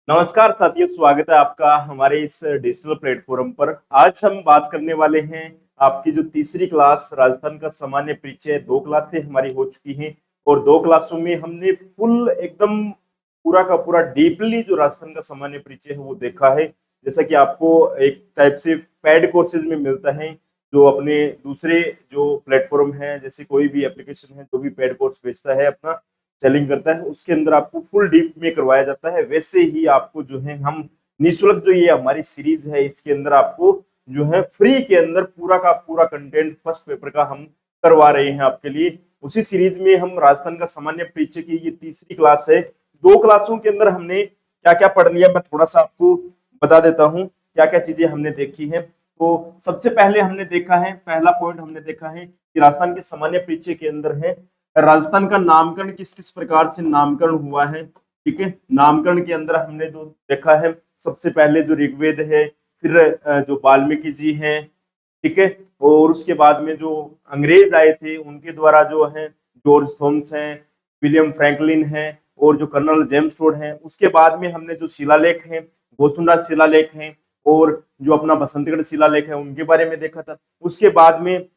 नमस्कार साथियों, स्वागत है आपका हमारे इस डिजिटल प्लेटफॉर्म पर। आज हम बात करने वाले हैं आपकी जो तीसरी क्लास राजस्थान का सामान्य परिचय। दो क्लासें हमारी हो चुकी हैं और दो क्लासों में हमने फुल एकदम पूरा का पूरा डीपली जो राजस्थान का सामान्य परिचय है वो देखा है। जैसा कि आपको एक टाइप से पेड कोर्सेज में मिलता है, जो अपने दूसरे जो प्लेटफॉर्म है, जैसे कोई भी एप्लीकेशन है जो भी पेड कोर्स बेचता है अपना सेलिंग करता है, उसके अंदर आपको फुल डीप में करवाया जाता है। वैसे ही आपको जो है हम निःशुल्क जो ये हमारी सीरीज है इसके अंदर आपको जो है फ्री के अंदर पूरा का पूरा कंटेंट फर्स्ट पेपर का हम करवा रहे हैं आपके लिए। उसी सीरीज में हम राजस्थान का सामान्य परिचय की ये तीसरी क्लास है। दो क्लासों के अंदर हमने क्या क्या पढ़ लिया, मैं थोड़ा सा आपको बता देता हूँ क्या क्या चीजें हमने देखी है। तो सबसे पहले हमने देखा है, पहला पॉइंट हमने देखा है कि राजस्थान के सामान्य परिचय के अंदर है राजस्थान का नामकरण किस किस प्रकार से नामकरण हुआ है। ठीक है, नामकरण के अंदर हमने जो देखा है, सबसे पहले जो ऋग्वेद है, फिर जो वाल्मीकि जी हैं, ठीक है, और उसके बाद में जो अंग्रेज आए थे उनके द्वारा जो है जॉर्ज थॉमस हैं, विलियम फ्रैंकलिन हैं और जो कर्नल जेम्स टोड हैं। उसके बाद में हमने जो शिलालेख हैं, गोसुंडा शिलालेख हैं और जो अपना बसंतगढ़ शिलालेख है उनके बारे में देखा था। उसके बाद में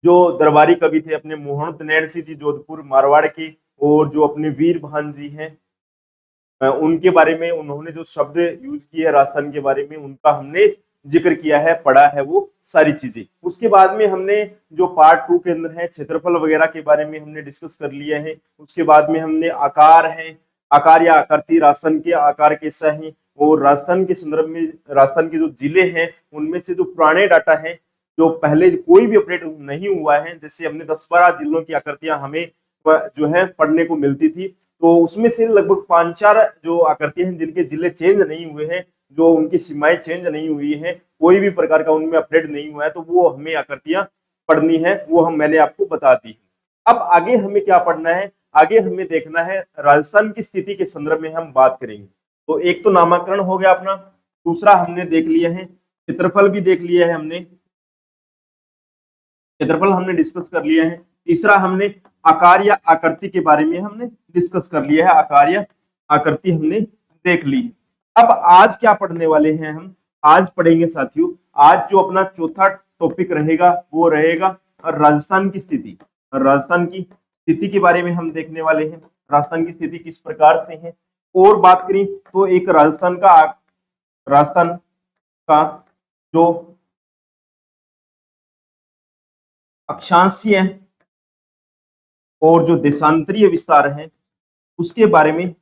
जो दरबारी कवि थे अपने मोहन नैणसी जी जोधपुर मारवाड़ के, और जो अपने वीर भान जी हैं उनके बारे में उन्होंने जो शब्द यूज किए हैं राजस्थान के बारे में उनका हमने जिक्र किया है, पढ़ा है वो सारी चीजें। उसके बाद में हमने जो पार्ट टू के अंदर है क्षेत्रफल वगैरह के बारे में हमने डिस्कस कर लिया है। उसके बाद में हमने आकार है, आकार या आकृति, राजस्थान के आकार कैसा है, और राजस्थान के संदर्भ में राजस्थान के जो जिले हैं उनमें से जो पुराने डाटा है जो पहले कोई भी अपडेट नहीं हुआ है, जैसे हमने 10-12 जिलों की आकृतियां हमें जो है पढ़ने को मिलती थी, तो उसमें से लगभग 5-4 जो आकृतियां हैं जिनके जिले चेंज नहीं हुए हैं, जो उनकी सीमाएं चेंज नहीं हुई है, कोई भी प्रकार का उनमें अपडेट नहीं हुआ है, तो वो हमें आकृतियां पढ़नी है, वो मैंने आपको बता दी है। अब आगे हमें क्या पढ़ना है, आगे हमें देखना है राजस्थान की स्थिति के संदर्भ में हम बात करेंगे। तो एक तो नामाकरण हो गया अपना, दूसरा हमने देख लिया है क्षेत्रफल भी देख लिया है हमने, क्षेत्रफल हमने डिस्कस कर लिया है। तीसरा हमने आकार या आकृति के बारे में हमने डिस्कस कर लिया है, आकार या आकृति हमने देख ली है। अब आज क्या पढ़ने वाले हैं हम, आज पढ़ेंगे साथियों, आज जो अपना चौथा टॉपिक रहेगा वो रहेगा राजस्थान की स्थिति। राजस्थान की स्थिति के बारे में हम देखने वाले हैं, राजस्थान की स्थिति किस प्रकार से है। और बात करें तो एक राजस्थान का जो अक्षांशीय और जो देशांतरीय विस्तार है उसके बारे में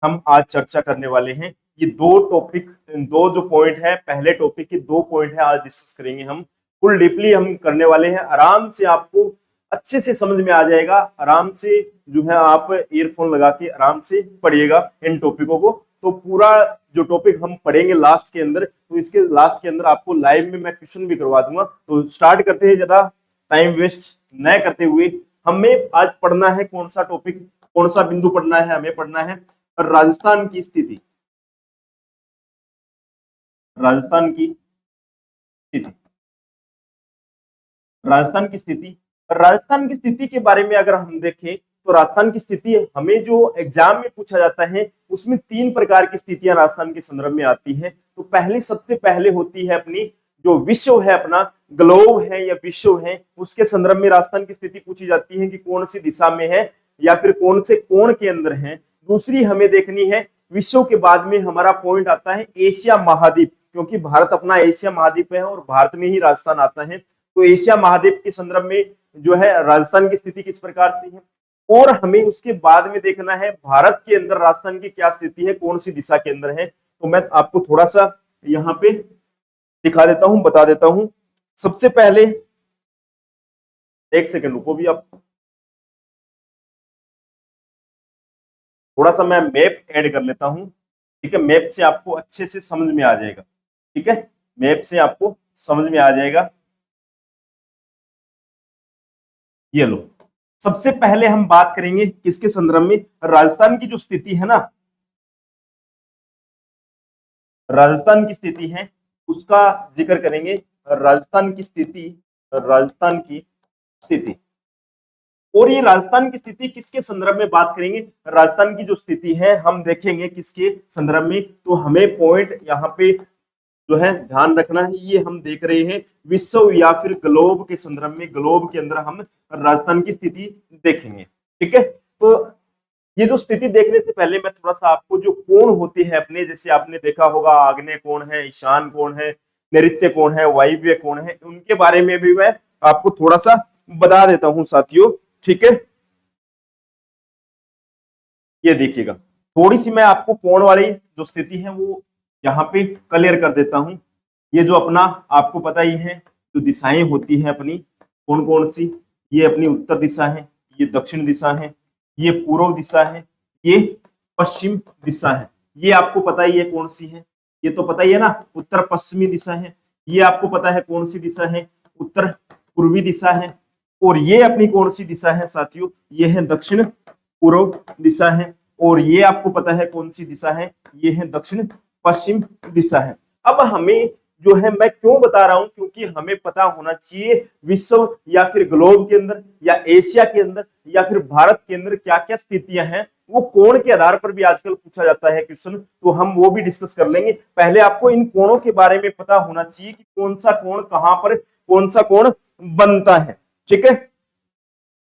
हम आज चर्चा करने वाले हैं। ये दो टॉपिक, दो जो पॉइंट है, पहले टॉपिक के दो पॉइंट है आज डिस्कस करेंगे हम। फुल डीपली हम करने वाले हैं, आराम से आपको अच्छे से समझ में आ जाएगा। आराम से जो है आप ईयरफोन लगा के आराम से पढ़िएगा इन टॉपिकों को। तो पूरा जो टॉपिक हम पढ़ेंगे लास्ट के अंदर, तो इसके लास्ट के अंदर आपको लाइव में मैं क्वेश्चन भी करवा दूंगा। तो स्टार्ट करते हैं, ज्यादा टाइम वेस्ट न करते हुए। हमें आज पढ़ना है कौन सा टॉपिक, कौन सा बिंदु पढ़ना है, हमें पढ़ना है राजस्थान की स्थिति। राजस्थान की स्थिति, राजस्थान की स्थिति, राजस्थान की स्थिति के बारे में अगर हम देखें तो राजस्थान की स्थिति हमें जो एग्जाम में पूछा जाता है उसमें तीन प्रकार की स्थितियां राजस्थान के संदर्भ में आती है। तो पहले, सबसे पहले होती है अपनी जो विश्व है, अपना ग्लोब है या विश्व है, उसके संदर्भ में राजस्थान की स्थिति पूछी जाती है कि कौन सी दिशा में है या फिर कौन से कोण के अंदर है। दूसरी हमें देखनी है विश्व के बाद में हमारा पॉइंट आता है एशिया महाद्वीप, क्योंकि भारत अपना एशिया महाद्वीप है और भारत में ही राजस्थान आता है। तो एशिया महाद्वीप के संदर्भ में जो है राजस्थान की स्थिति किस प्रकार से है, और हमें उसके बाद में देखना है भारत के अंदर राजस्थान की क्या स्थिति है, कौन सी दिशा के अंदर है। तो मैं आपको थोड़ा सा यहाँ पे दिखा देता हूं, बता देता हूं। सबसे पहले एक सेकंड रुको भी आप, थोड़ा सा मैं मैप ऐड कर लेता हूं। ठीक है, मैप से आपको अच्छे से समझ में आ जाएगा। ठीक है, मैप से आपको समझ में आ जाएगा। ये लो, सबसे पहले हम बात करेंगे किसके संदर्भ में, राजस्थान की जो स्थिति है ना, राजस्थान की स्थिति है उसका जिक्र करेंगे। राजस्थान की स्थिति, राजस्थान की स्थिति, और ये राजस्थान की स्थिति किसके संदर्भ में बात करेंगे, राजस्थान की जो स्थिति है हम देखेंगे किसके संदर्भ में, तो हमें पॉइंट यहाँ पे जो है ध्यान रखना है, ये हम देख रहे हैं विश्व या फिर ग्लोब के संदर्भ में, ग्लोब के अंदर हम राजस्थान की स्थिति देखेंगे। ठीक है, तो ये जो स्थिति देखने से पहले मैं थोड़ा सा आपको जो कोण होते हैं अपने, जैसे आपने देखा होगा आग्नेय कोण है, ईशान कोण है, नैऋत्य कोण है, वायव्य कोण है, उनके बारे में भी मैं आपको थोड़ा सा बता देता हूं साथियों। ठीक है, ये देखिएगा थोड़ी सी मैं आपको कोण वाली जो स्थिति है वो यहाँ पे क्लियर कर देता हूं। ये जो अपना आपको पता ही है जो दिशाएं होती हैं अपनी कौन कौन सी, ये अपनी उत्तर दिशा है, ये दक्षिण दिशा है, ये पूर्व दिशा है, ये पश्चिम दिशा है। ये आपको पता ही है कौन सी है, ये तो पता ही है ना, उत्तर पश्चिमी दिशा है। ये आपको पता है कौन सी दिशा है, उत्तर पूर्वी दिशा है। और ये अपनी कौन सी दिशा है साथियों, ये है दक्षिण पूर्व दिशा है। और ये आपको पता है कौन सी दिशा है, ये है दक्षिण पश्चिम दिशा है। अब हमें जो है मैं क्यों बता रहा हूं, क्योंकि हमें पता होना चाहिए विश्व या फिर ग्लोब के अंदर या एशिया के अंदर या फिर भारत के अंदर क्या क्या स्थितियां हैं, वो कोण के आधार पर भी आजकल पूछा जाता है क्वेश्चन, तो हम वो भी डिस्कस कर लेंगे। पहले आपको इन कोणों के बारे में पता होना चाहिए कि कौन सा कोण कहां पर कौन सा कोण बनता है। ठीक है,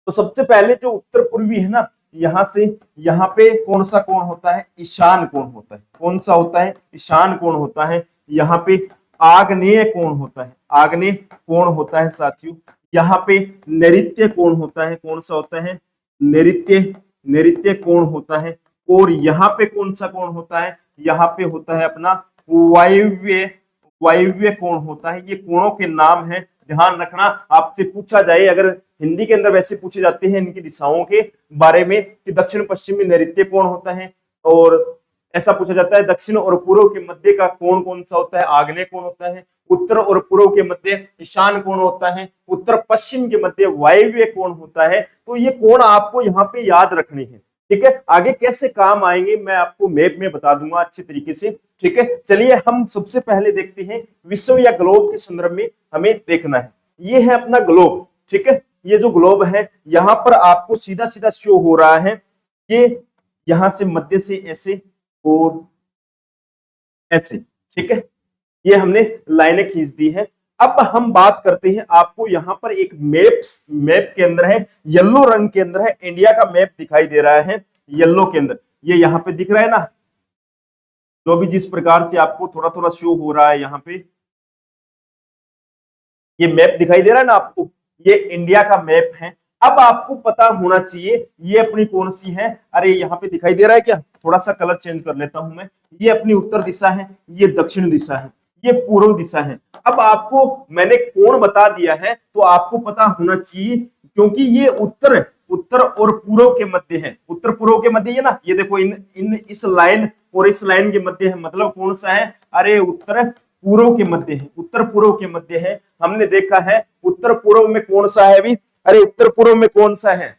तो सबसे पहले जो उत्तर पूर्वी है ना, यहां से यहां पे कौन सा कोण होता है, ईशान कोण होता है। कौन सा होता है, ईशान कोण होता है। यहाँ पे आग्नेय कोण होता है, आग्नेय कोण होता है साथियों। यहाँ पे नैऋत्य कोण होता है, कौन सा होता है, नैऋत्य नैऋत्य कोण होता है। और यहाँ पे कौन सा कोण होता है, यहाँ पे होता है अपना वायव्य वायव्य कोण होता है। ये कोणों के नाम है, ध्यान रखना। आपसे पूछा जाए, अगर हिंदी के अंदर वैसे पूछे जाते हैं इनकी दिशाओं के बारे में कि दक्षिण पश्चिम में नैऋत्य कोण होता है, और ऐसा पूछा जाता है दक्षिण और पूर्व के मध्य का कोण कौन सा होता है, आग्नेय कोण होता है। उत्तर और पूर्व के मध्य ईशान कोण होता है। उत्तर पश्चिम के मध्य वायव्य कोण होता है। तो ये कोण आपको यहाँ पे याद रखने हैं। ठीक है, आगे कैसे काम आएंगे मैं आपको मैप में बता दूंगा अच्छे तरीके से। ठीक है, चलिए हम सबसे पहले देखते हैं विश्व या ग्लोब के संदर्भ में हमें देखना है। ये है अपना ग्लोब। ठीक है, ये जो ग्लोब है यहाँ पर आपको सीधा सीधा शो हो रहा है, ये यहां से मध्य से ऐसे और ऐसे। ठीक है, ये हमने लाइनें खींच दी है। अब हम बात करते हैं, आपको यहां पर एक मैप के अंदर है, येलो रंग के अंदर है, इंडिया का मैप दिखाई दे रहा है येलो के अंदर। ये यहाँ पे दिख रहा है ना, जो भी जिस प्रकार से आपको थोड़ा थोड़ा शो हो रहा है, यहाँ पे ये मैप दिखाई दे रहा है ना आपको, ये इंडिया का मैप है। अब आपको पता होना चाहिए ये अपनी कौन सी है, अरे यहाँ पे दिखाई दे रहा है क्या, थोड़ा सा कलर चेंज कर लेता हूं मैं। ये अपनी उत्तर दिशा है, ये दक्षिण दिशा है, ये पूर्व दिशा है। अब आपको मैंने कोण बता दिया है तो आपको पता होना चाहिए, क्योंकि ये उत्तर उत्तर और पूर्व के मध्य है, उत्तर पूर्व के मध्य है ना। ये देखो इन इन इस लाइन और इस लाइन के मध्य है, मतलब कौन सा है, अरे उत्तर पूर्व के मध्य है, उत्तर पूर्व के मध्य है। हमने देखा है उत्तर पूर्व में कौन सा है अभी, अरे उत्तर पूर्व में कौन सा है,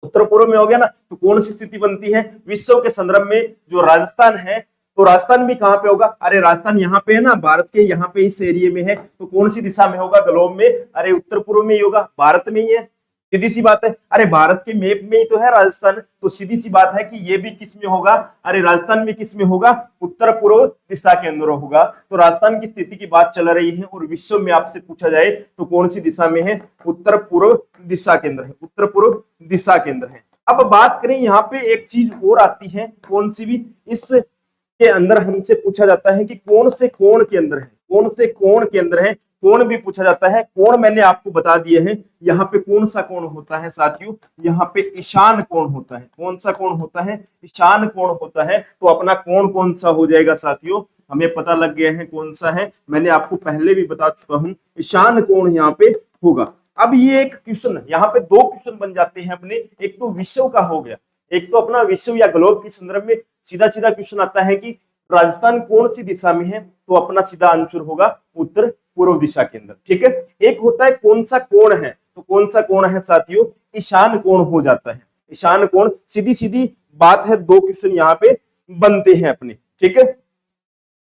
उत्तर पूर्व में हो गया ना, तो कौन सी स्थिति बनती है विश्व के संदर्भ में, जो राजस्थान है। तो राजस्थान भी कहां पे होगा, अरे राजस्थान यहाँ पे है ना, भारत के यहाँ पे इस एरिया में है, तो कौन सी दिशा में होगा ग्लोब में, अरे उत्तर पूर्व में ही होगा, भारत में ही है, सीधी सी बात है। अरे भारत के मैप में ही तो है राजस्थान, तो सीधी सी बात है कि ये भी किस में होगा, अरे राजस्थान भी किस में होगा, उत्तर पूर्व दिशा के अंदर होगा। तो राजस्थान की स्थिति की बात चल रही है, और विश्व में आपसे पूछा जाए तो कौन सी दिशा में है, उत्तर पूर्व दिशा के अंदर है, उत्तर पूर्व दिशा के अंदर है। अब बात करें यहाँ पे एक चीज और आती है, कौन सी भी इस के अंदर हमसे पूछा जाता है कि कौन से कोण के अंदर है, कौन से कोण के अंदर है, कोण भी पूछा जाता है। कोण मैंने आपको बता दिए हैं, यहाँ पे कौन सा कोण होता है साथियों, यहाँ पे ईशान कोण होता है। कौन सा कोण होता है, ईशान कोण होता है। तो अपना कोण कौन सा हो जाएगा साथियों, हमें पता लग गया है कौन सा है, मैंने आपको पहले भी बता चुका हूं, ईशान कोण यहाँ पे होगा। अब ये एक क्वेश्चन, यहाँ पे दो क्वेश्चन बन जाते हैं अपने, एक तो विश्व का हो गया, एक तो अपना विश्व या ग्लोब के संदर्भ में सीधा सीधा क्वेश्चन आता है कि राजस्थान कौन सी दिशा में है, तो अपना सीधा आंसर होगा उत्तर पूर्व दिशा के अंदर। ठीक है, एक होता है कौन सा कोण है, तो कौन सा कोण है साथियों, ईशान कोण हो जाता है, ईशान कोण। सीधी सीधी बात है, दो क्वेश्चन यहाँ पे बनते हैं अपने। ठीक है,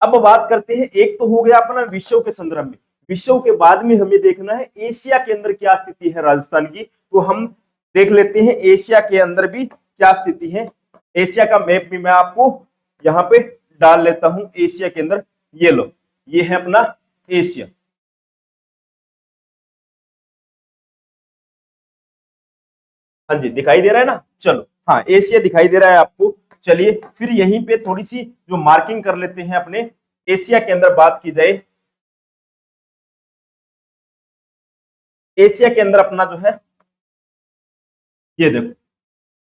अब बात करते हैं, एक तो हो गया अपना विश्व के संदर्भ में, विश्व के बाद में हमें देखना है एशिया के अंदर क्या स्थिति है राजस्थान की। तो हम देख लेते हैं एशिया के अंदर भी क्या स्थिति है। एशिया का मैप भी मैं आपको यहाँ पे डाल लेता हूं। एशिया के अंदर ये लो, ये है अपना एशिया। हाँ जी, दिखाई दे रहा है ना। चलो, हाँ एशिया दिखाई दे रहा है आपको। चलिए फिर यहीं पे थोड़ी सी जो मार्किंग कर लेते हैं अपने एशिया के अंदर बात की जाए। एशिया के अंदर अपना जो है ये देखो,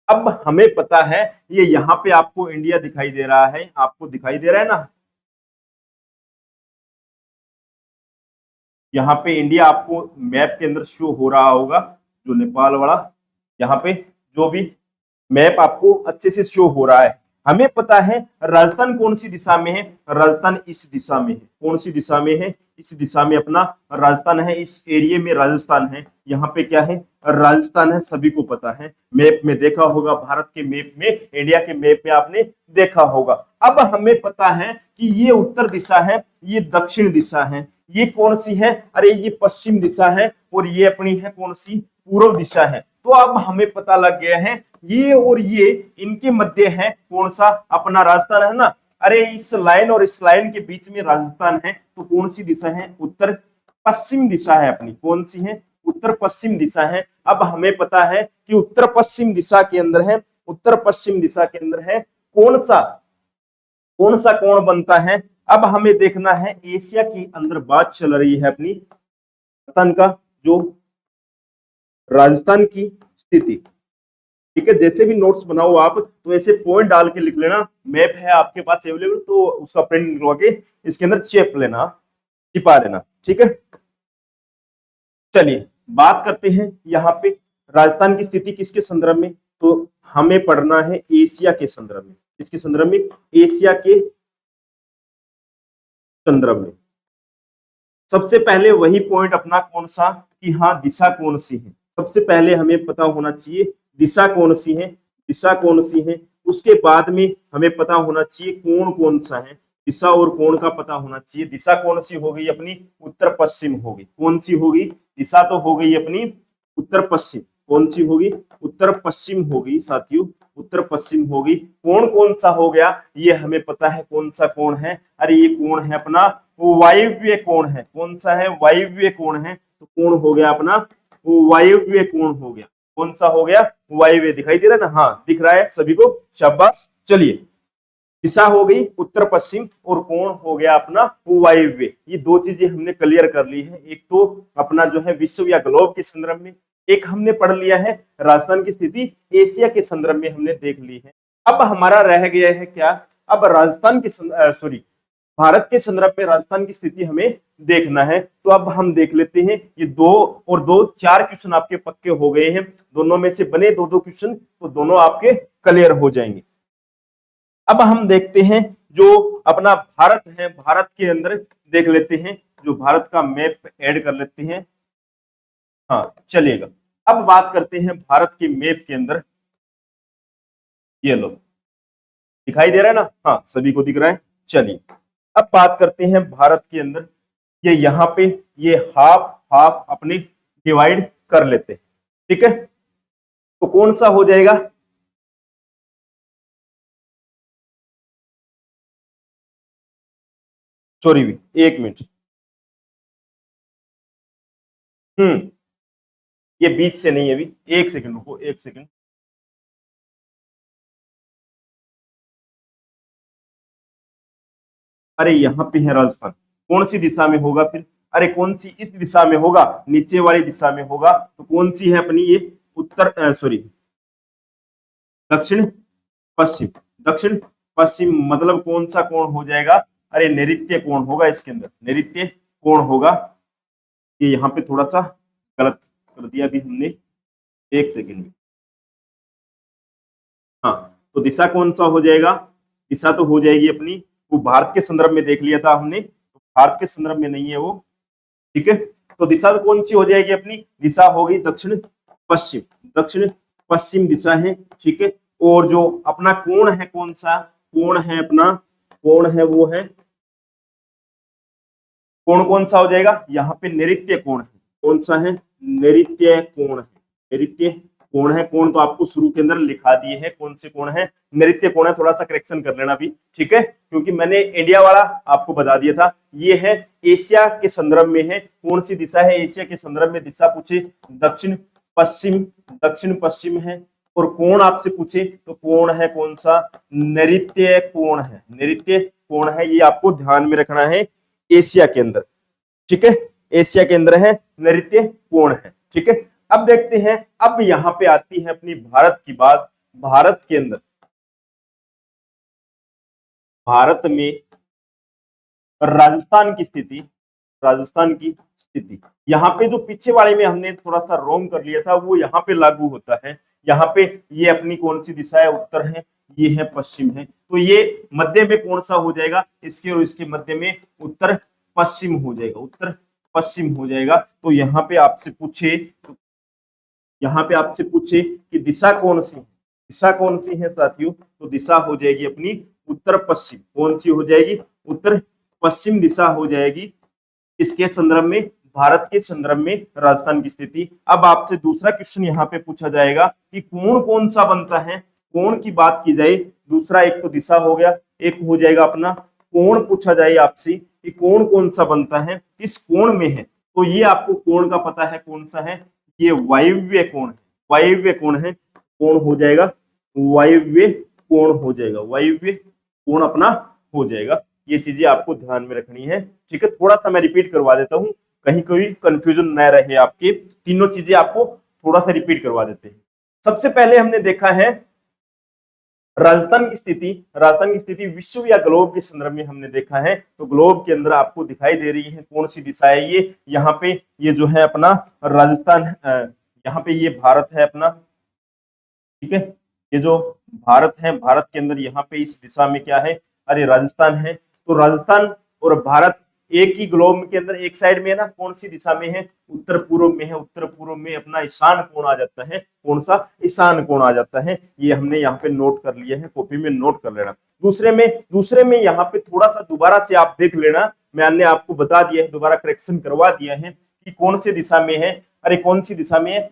अब हमें पता है ये यहाँ पे आपको इंडिया दिखाई दे रहा है, आपको दिखाई दे रहा है ना। यहाँ पे इंडिया आपको मैप के अंदर शो हो रहा होगा, जो नेपाल वाला यहाँ पे जो भी मैप आपको अच्छे से शो हो रहा है। हमें पता है राजस्थान कौन सी दिशा में है, राजस्थान इस दिशा में है। कौन सी दिशा में है, इस दिशा में अपना राजस्थान है। इस एरिया में राजस्थान है, यहाँ पे क्या है, राजस्थान है, सभी को पता है। मैप में देखा होगा, भारत के मैप में, इंडिया के मैप में आपने देखा होगा। अब हमें पता है कि ये उत्तर दिशा है, ये दक्षिण दिशा है, ये कौन सी है, अरे ये पश्चिम दिशा है, और ये अपनी है कौन सी, पूर्व दिशा है। तो अब हमें पता लग गया है ये और ये इनके मध्य है कौन सा, अपना राजस्थान है ना। अरे इस लाइन और इस लाइन के बीच में राजस्थान है, तो कौन सी दिशा है, उत्तर पश्चिम दिशा है अपनी। कौन सी है, उत्तर पश्चिम दिशा है। अब हमें पता है कि उत्तर पश्चिम दिशा के अंदर है, उत्तर पश्चिम दिशा के अंदर है कौन सा कोण बनता है। अब हमें देखना है एशिया के अंदर बात चल रही है अपनी राजस्थान का, जो राजस्थान की स्थिति, ठीक है। जैसे भी नोट्स बनाओ आप, तो ऐसे पॉइंट डाल के लिख लेना। मैप है आपके पास अवेलेबल, तो उसका प्रिंट निकलवा के इसके अंदर चेप लेना, छिपा लेना, ठीक है। चलिए बात करते हैं यहाँ पे राजस्थान की स्थिति किसके संदर्भ में, तो हमें पढ़ना है एशिया के संदर्भ में। किसके संदर्भ में, एशिया के संदर्भ में। सबसे पहले वही पॉइंट अपना कौन सा, कि हाँ दिशा कौन सी है। सबसे पहले हमें पता होना चाहिए दिशा कौन सी है, दिशा कौन सी है। उसके बाद में हमें पता होना चाहिए कोण कौन सा है। दिशा और कोण का पता होना चाहिए। दिशा कौन सी हो गई अपनी, उत्तर पश्चिम होगी। कौन सी होगी, दिशा तो हो गई अपनी उत्तर पश्चिम। कौन सी होगी, उत्तर पश्चिम होगी साथियों, उत्तर पश्चिम होगी। कोण कौन सा हो गया, ये हमें पता है कौन सा कोण है। अरे ये कोण है अपना वायव्य कोण है। कौन सा है, वायव्य कोण है। तो कोण हो गया अपना वायव्य कोण हो गया। कौन सा हो गया, वायव्य। दिखाई दे रहा है ना, हाँ दिख रहा है सभी को, शाबाश। चलिए दिशा हो गई उत्तर पश्चिम और कोण हो गया अपना वायव्य। ये दो चीजें हमने क्लियर कर ली है। एक तो अपना जो है विश्व या ग्लोब के संदर्भ में, एक हमने पढ़ लिया है राजस्थान की स्थिति एशिया के संदर्भ में हमने देख ली है। अब हमारा रह गया है क्या, अब राजस्थान के सॉरी भारत के संदर्भ में राजस्थान की स्थिति हमें देखना है। तो अब हम देख लेते हैं, ये 2 और 2 4 क्वेश्चन आपके पक्के हो गए हैं। दोनों में से बने 2-2 क्वेश्चन, तो दोनों आपके क्लियर हो जाएंगे। अब हम देखते हैं जो अपना भारत है, भारत के अंदर देख लेते हैं, जो भारत का मैप ऐड कर लेते हैं। हाँ चलिएगा, अब बात करते हैं भारत के मैप के अंदर। ये लो, दिखाई दे रहा है ना, हाँ सभी को दिख रहा है। चलिए अब बात करते हैं भारत के अंदर, ये यहाँ पे ये हाफ हाफ अपने डिवाइड कर लेते हैं, ठीक है। तो कौन सा हो जाएगा, सॉरी भी 1 मिनट, ये 20 से नहीं है, अभी 1 सेकंड रुको, 1 सेकंड। अरे यहाँ पे है राजस्थान, कौन सी दिशा में होगा फिर, अरे कौन सी, इस दिशा में होगा, नीचे वाली दिशा में होगा। तो कौन सी है अपनी, ये उत्तर सॉरी दक्षिण पश्चिम। दक्षिण पश्चिम मतलब कौन सा कोण हो जाएगा, अरे नैऋत्य कोण होगा इसके अंदर, नैऋत्य कोण होगा। ये यहाँ पे थोड़ा सा गलत कर दिया अभी हमने, 1 सेकंड में। हाँ तो दिशा कौन सा हो जाएगा, दिशा तो हो जाएगी अपनी, वो भारत के संदर्भ में देख लिया था हमने, तो भारत के संदर्भ में नहीं है वो, ठीक है। तो दिशा तो कौन सी हो जाएगी अपनी, दिशा होगी दक्षिण पश्चिम, दक्षिण पश्चिम दिशा है, ठीक है। और जो अपना कोण है, कौन सा कोण है अपना, कोण है वो है, कोण कौन सा हो जाएगा, यहाँ पे नैऋत्य कोण है। कौन सा है, नैऋत्य कोण है, नैऋत्य कोण है, कोण तो आपको शुरू के अंदर लिखा दिए हैं कौन से कोण है, नैऋत्य कोण है, थोड़ा सा करेक्शन कर लेना भी, ठीक है, क्योंकि मैंने इंडिया वाला आपको बता दिया था। ये है एशिया के संदर्भ में है, कौन सी दिशा है एशिया के संदर्भ में, दिशा पूछे दक्षिण पश्चिम, दक्षिण पश्चिम है। और कोण आपसे पूछे तो कोण है कौन सा, नैऋत्य कोण है, नैऋत्य कोण है, ये आपको ध्यान में रखना है एशिया के अंदर, ठीक है, एशिया के अंदर है नैऋत्य कोण है, ठीक है। अब देखते हैं, अब यहां पे आती है अपनी भारत की बात। भारत के अंदर, भारत में राजस्थान की स्थिति, राजस्थान की स्थिति, यहाँ पे जो पीछे वाले में हमने थोड़ा सा रोंग कर लिया था वो यहाँ पे लागू होता है। यहाँ पे ये अपनी कौन सी दिशा है, उत्तर है, ये है पश्चिम है, तो ये मध्य में कौन सा हो जाएगा, इसके और इसके मध्य में उत्तर पश्चिम हो जाएगा, उत्तर पश्चिम हो जाएगा। तो यहाँ पे आपसे पूछे, तो यहाँ पे आपसे पूछे कि दिशा कौन सी है, दिशा कौन सी है साथियों, तो दिशा हो जाएगी अपनी उत्तर पश्चिम, कौन सी हो जाएगी, उत्तर पश्चिम दिशा हो जाएगी। इसके संदर्भ में, भारत के संदर्भ में राजस्थान की स्थिति। अब आपसे दूसरा क्वेश्चन यहाँ पे पूछा जाएगा कि कोण कौन सा बनता है, कोण की बात की जाए, दूसरा एक तो दिशा हो गया, एक हो जाएगा अपना कोण, पूछा जाए आपसे कि कोण कौन सा बनता है, किस कोण में है, तो ये आपको कोण का पता है कौन सा है, ये वायव्य कोण है, वायव्य कोण है, कोण हो जाएगा वायव्य कोण हो जाएगा, वायव्य कोण अपना हो जाएगा। ये चीजें आपको ध्यान में रखनी है, ठीक है। थोड़ा सा मैं रिपीट करवा देता हूं, कहीं कोई कंफ्यूजन न रहे आपके, तीनों चीजें आपको थोड़ा सा रिपीट करवा देते हैं। सबसे पहले हमने देखा है राजस्थान की स्थिति, राजस्थान की स्थिति विश्व या ग्लोब के संदर्भ में हमने देखा है। तो ग्लोब के अंदर आपको दिखाई दे रही है कौन सी दिशा है, ये यहाँ पे ये जो है अपना राजस्थान, यहाँ पे ये भारत है अपना, ठीक है, ये जो भारत है, भारत के अंदर यहाँ पे इस दिशा में क्या है, अरे राजस्थान है। तो राजस्थान और भारत एक ही ग्लोब के अंदर एक साइड में है ना, कौन सी दिशा में है, उत्तर पूर्व में है, उत्तर पूर्व में अपना ईशान कोण आ जाता है, कौन सा, ईशान कोण आ जाता है। ये हमने यहाँ पे नोट कर लिया है, कॉपी में नोट कर लेना। दूसरे में यहाँ पे थोड़ा सा दोबारा से आप देख लेना, मैंने आपको बता दिया है, दोबारा करेक्शन करवा दिया है कि कौन सी दिशा में है, अरे कौन सी दिशा में है,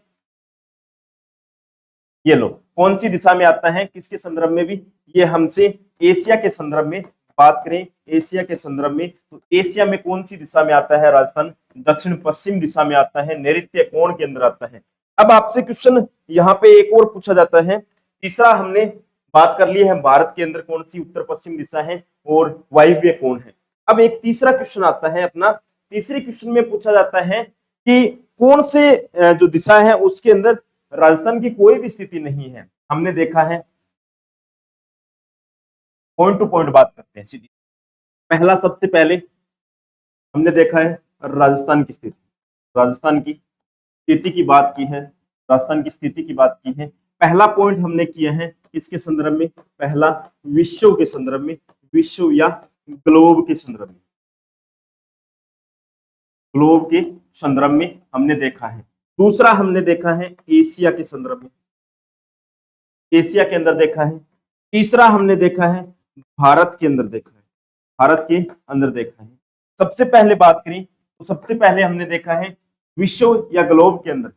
ये लो कौन सी दिशा में आता है, किसके संदर्भ में भी, ये हमसे एशिया के संदर्भ में बात करें, एशिया के संदर्भ में, तो एशिया में कौन सी दिशा में आता है, राजस्थान दक्षिण पश्चिम दिशा में आता है, नैऋत्य कोण के अंदर आता है। अब आपसे क्वेश्चन यहाँ पे एक और पूछा जाता है, तीसरा हमने बात कर ली है भारत के अंदर कौन सी उत्तर पश्चिम दिशा है और वायव्य कोण है। अब एक तीसरा क्वेश्चन आता है अपना, तीसरे क्वेश्चन में पूछा जाता है कि कौन से जो दिशा है उसके अंदर राजस्थान की कोई भी स्थिति नहीं है। हमने देखा है, पॉइंट टू पॉइंट बात करते हैं सीधी। पहला, सबसे पहले हमने देखा है राजस्थान की स्थिति, राजस्थान की स्थिति की बात की है, राजस्थान की स्थिति की बात की है। पहला पॉइंट हमने किया है किसके संदर्भ में, पहला विश्व के संदर्भ में, विश्व या ग्लोब के संदर्भ में, ग्लोब के संदर्भ में हमने देखा है। दूसरा हमने देखा है एशिया के संदर्भ में, एशिया के अंदर देखा है। तीसरा हमने देखा है भारत के अंदर देखा है, भारत के अंदर देखा है। सबसे पहले बात करें तो सबसे पहले हमने देखा है विश्व या ग्लोब के अंदर।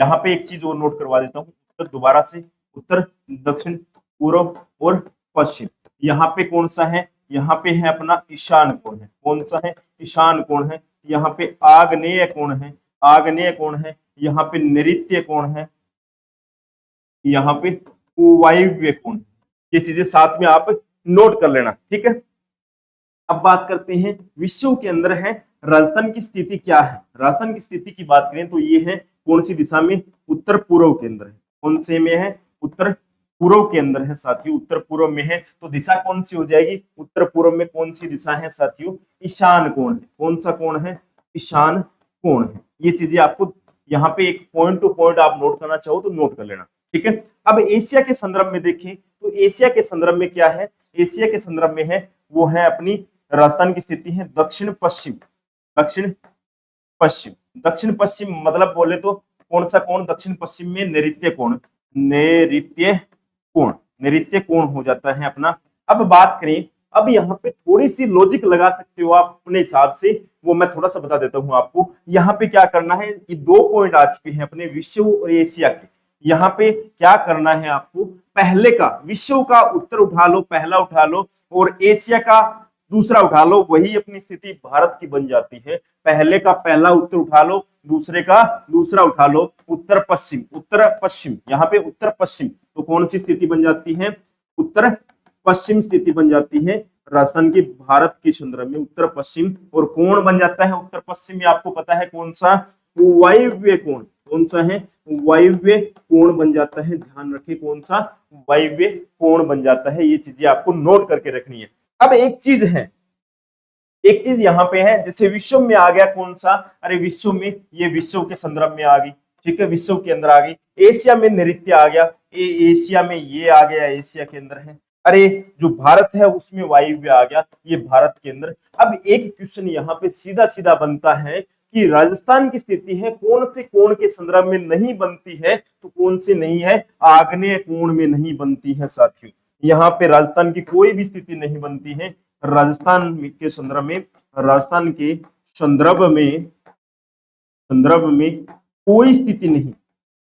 यहाँ पे एक चीज और नोट करवा देता हूँ, उत्तर दोबारा से, उत्तर दक्षिण पूर्व और पश्चिम। यहाँ पे कौन सा है, यहाँ पे है अपना ईशान कोण है, कौन सा है, ईशान कोण है। यहाँ पे आग्नेय कोण है, आग्नेय कोण है। यहाँ पे नैऋत्य कोण है, यहाँ पे वायव्य कोण। ये चीजें साथ में आप नोट कर लेना, ठीक है। अब बात करते हैं विश्व के अंदर है राजस्थान की स्थिति क्या है। राजस्थान की स्थिति की बात करें तो ये है कौन सी दिशा में, उत्तर पूर्व के अंदर है। कौन से में है, उत्तर पूर्व के अंदर है साथियों, उत्तर पूर्व में है। तो दिशा कौन सी हो जाएगी, उत्तर पूर्व में कौन सी दिशा है साथियों, ईशान कोण है। कौन सा कोण है, ईशान कोण है। ये चीजें आपको यहाँ पे एक पॉइंट टू पॉइंट आप नोट करना चाहो तो नोट कर लेना, ठीक है। अब एशिया के संदर्भ में देखें तो एशिया के संदर्भ में क्या है, एशिया के संदर्भ में है वो है अपनी राजस्थान की स्थिति है दक्षिण पश्चिम, दक्षिण पश्चिम। दक्षिण पश्चिम मतलब बोले तो कौन सा कोण, दक्षिण पश्चिम में नैऋत्य कोण, नैऋत्य कोण, नैऋत्य कोण हो जाता है अपना। अब बात करें, अब यहाँ पे थोड़ी सी लॉजिक लगा सकते हो आप अपने हिसाब से, वो मैं थोड़ा सा बता देता हूँ आपको। यहाँ पे क्या करना है, ये 2 पॉइंट आ चुके हैं अपने विश्व और एशिया के। यहाँ पे क्या करना है आपको, पहले का विश्व का उत्तर उठा लो, पहला उठा लो, और एशिया का दूसरा उठा लो, वही अपनी स्थिति भारत की बन जाती है। पहले का पहला उत्तर उठा लो, दूसरे का दूसरा उठा लो, उत्तर पश्चिम, उत्तर पश्चिम, यहाँ पे उत्तर पश्चिम, तो कौन सी स्थिति बन जाती है, उत्तर पश्चिम स्थिति बन जाती है राजस्थान की, भारत के संदर्भ में उत्तर पश्चिम। और कोण बन जाता है उत्तर पश्चिम में, आपको पता है कौन सा, वायव्य कोण, कौन सा है, वायव्य कोण बन जाता है, ध्यान रखिए कौन सा, वायव्य कोण बन जाता है। ये चीजें आपको नोट करके रखनी है। अब एक चीज है, एक चीज यहाँ पे है, जैसे विश्व में आ गया कौन सा, अरे विश्व में, ये विश्व के संदर्भ में आ गई, ठीक है, विश्व के अंदर आ गई। एशिया में नृत्य आ गया, एशिया में ये आ गया, एशिया के अंदर है। अरे जो भारत है उसमें वायव्य आ गया, ये भारत के अंदर। अब एक क्वेश्चन यहाँ पे सीधा सीधा बनता है कि राजस्थान की स्थिति है कौन से कोण के संदर्भ में नहीं बनती है, तो कौन से नहीं है, आग्नेय कोण में नहीं बनती है साथियों। यहाँ पे राजस्थान की कोई भी स्थिति नहीं बनती है राजस्थान के संदर्भ में, राजस्थान के संदर्भ में कोई स्थिति नहीं,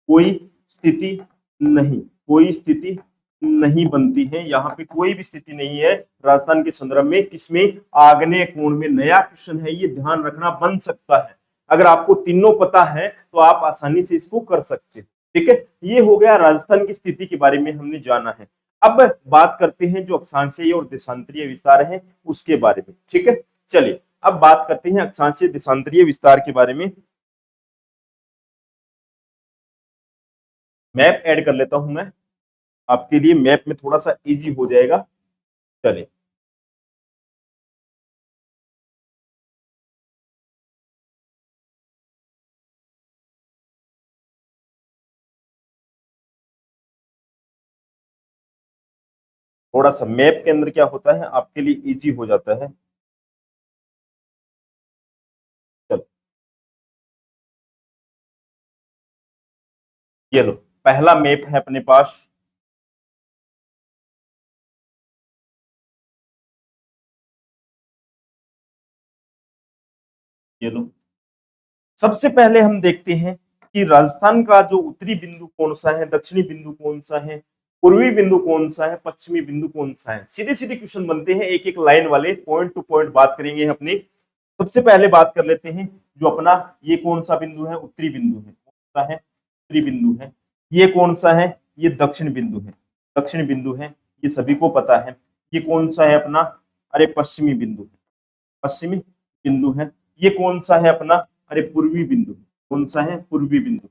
कोई स्थिति नहीं, कोई स्थिति नहीं बनती है। यहाँ पे कोई भी स्थिति नहीं है राजस्थान के संदर्भ में, किसमें, आग्नेय कोण में। नया क्वेश्चन है ये, ध्यान रखना, बन सकता है। अगर आपको तीनों पता है तो आप आसानी से इसको कर सकते हैं, ठीक है। ये हो गया राजस्थान की स्थिति के बारे में हमने जाना है। अब बात करते हैं जो अक्षांशीय और देशांतरीय विस्तार है उसके बारे में, ठीक है। चलिए अब बात करते हैं अक्षांशीय देशांतरीय विस्तार के बारे में। मैप ऐड कर लेता हूं मैं आपके लिए, मैप में थोड़ा सा इजी हो जाएगा। चलिए थोड़ा सा मैप के अंदर क्या होता है आपके लिए इजी हो जाता है। चलो ये लो, पहला मैप है अपने पास। ये लो, सबसे पहले हम देखते हैं कि राजस्थान का जो उत्तरी बिंदु कौन सा है, दक्षिणी बिंदु कौन सा है, पूर्वी बिंदु कौन सा है, पश्चिमी बिंदु कौन सा है। सीधे सीधे क्वेश्चन बनते हैं, एक एक लाइन वाले, पॉइंट टू पॉइंट बात करेंगे अपने। सबसे पहले बात कर लेते हैं जो अपना ये कौन सा बिंदु है, उत्तरी बिंदु है, कौन सा है, उत्तरी बिंदु है। ये कौन सा है, ये दक्षिण बिंदु है, दक्षिण बिंदु है, ये सभी को पता है। ये कौन सा है अपना, अरे पश्चिमी बिंदु है, पश्चिमी बिंदु है। ये कौन सा है अपना, अरे पूर्वी बिंदु, कौन सा है, पूर्वी बिंदु,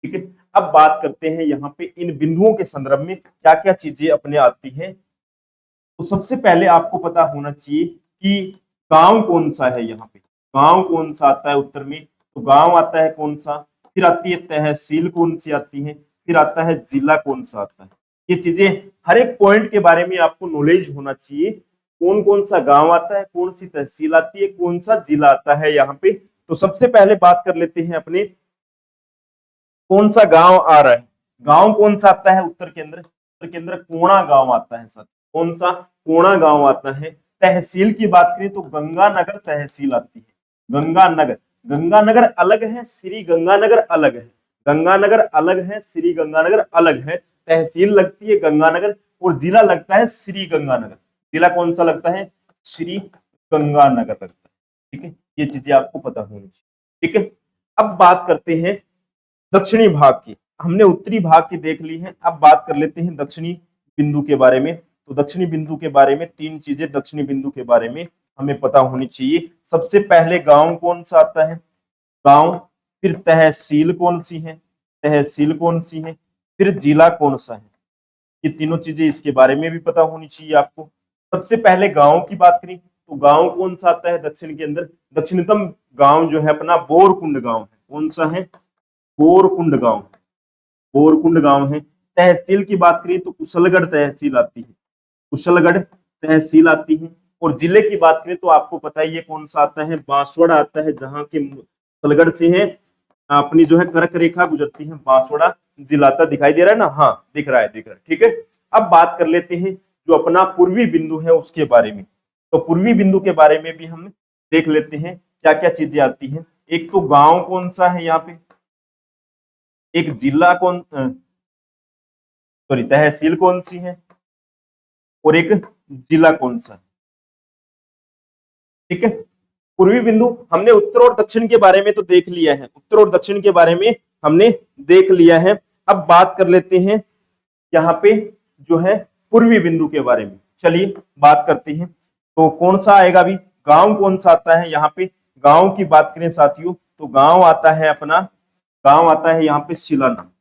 ठीक है। अब बात करते हैं यहाँ पे इन बिंदुओं के संदर्भ में क्या क्या चीजें अपने आती हैं। तो सबसे पहले आपको पता होना चाहिए कि गांव कौन सा है, यहाँ पे गांव कौन सा आता है उत्तर में, तो गांव आता है कौन सा, फिर आती है तहसील कौन सी आती है, फिर आता है जिला कौन सा आता है। ये चीजें हर एक पॉइंट के बारे में आपको नॉलेज होना चाहिए, कौन कौन सा गांव आता है, कौन सी तहसील आती है, कौन सा जिला आता है यहाँ पे। तो सबसे पहले बात कर लेते हैं अपने, कौन सा गांव आ रहा है, गांव कौन सा आता है उत्तर के अंदर, उत्तर के अंदर कोणा गांव आता है सर, कौन सा, कोणा गांव आता है। तहसील की बात करें तो गंगानगर तहसील आती है, गंगानगर, गंगानगर अलग है, श्री गंगानगर अलग है, गंगानगर अलग है, श्री गंगानगर अलग है। तहसील लगती है गंगानगर और जिला लगता है श्री गंगानगर। जिला कौन सा लगता है, श्री गंगानगर लगता है, ठीक है। ये चीजें आपको पता होनी चाहिए, ठीक है। अब बात करते हैं दक्षिणी भाग की, हमने उत्तरी भाग की देख ली है, अब बात कर लेते हैं दक्षिणी बिंदु के बारे में। तो दक्षिणी बिंदु के बारे में तीन चीजें दक्षिणी बिंदु के बारे में हमें पता होनी चाहिए। सबसे पहले गांव कौन सा आता है, गांव, फिर तहसील कौन सी है, तहसील कौन सी है, फिर जिला कौन सा है। ये तीनों चीजें इसके बारे में भी पता होनी चाहिए आपको। सबसे पहले गांव की बात करें तो गांव कौन सा आता है दक्षिण के अंदर, दक्षिणतम गांव जो है अपना बोरकुंड गांव है, कौन सा है, बोरकुंड गांव, बोरकुंड गांव है। तहसील की बात करें तो कुशलगढ़ तहसील आती है, कुशलगढ़ तहसील आती है। और जिले की बात करें तो आपको पता है ये कौन सा आता है, बांसवाड़ा आता है, जहां के कुशलगढ़ से है अपनी जो है कर्क रेखा गुजरती है, बांसवाड़ा जिला आता दिखाई दे रहा है ना, हाँ दिख रहा है, दिख रहा है, ठीक है। अब बात कर लेते हैं जो अपना पूर्वी बिंदु है उसके बारे में। तो पूर्वी बिंदु के बारे में भी हम देख लेते हैं क्या क्या चीजें आती हैं। एक तो गांव कौन सा है यहाँ पे, एक जिला कौन सॉरी तहसील कौन सी है और एक जिला कौन सा है। ठीक है, पूर्वी बिंदु हमने उत्तर और दक्षिण के बारे में तो देख लिया है, उत्तर और दक्षिण के बारे में हमने देख लिया है। अब बात कर लेते हैं यहाँ पे जो है पूर्वी बिंदु के बारे में। चलिए बात करते हैं, तो कौन सा आएगा अभी, गांव कौन सा आता है यहाँ पे। गांव की बात करें साथियों तो गांव आता है अपना, गांव आता है यहाँ पे सिलाना,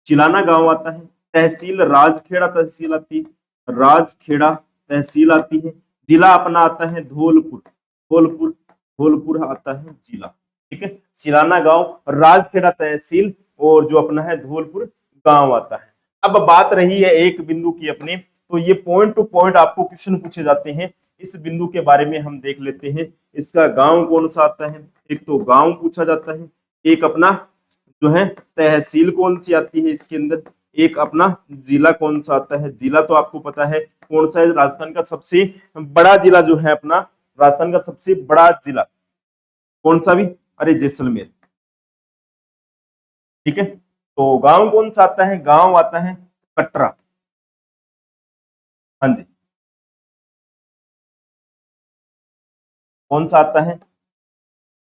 चिलाना गांव आता है। तहसील राजखेड़ा तहसील आती है, राजखेड़ा तहसील आती है। जिला अपना आता है धौलपुर, धौलपुर, धौलपुर आता है जिला। ठीक है, सिलाना गांव, राजखेड़ा तहसील और जो अपना है धौलपुर गांव आता है। अब बात रही है एक बिंदु की अपने, तो ये पॉइंट टू पॉइंट आपको क्वेश्चन पूछे जाते हैं। इस बिंदु के बारे में हम देख लेते हैं, इसका गांव कौन सा आता है। एक तो गांव पूछा जाता है, एक अपना जो है तहसील कौन सी आती है इसके अंदर, एक अपना जिला कौन सा आता है। जिला तो आपको पता है कौन सा है, राजस्थान का सबसे बड़ा जिला जो है अपना, राजस्थान का सबसे बड़ा जिला कौन सा भी, अरे जैसलमेर। ठीक है, तो गांव कौन सा आता है, गांव आता है कटरा। हाँ जी, कौन सा आता है,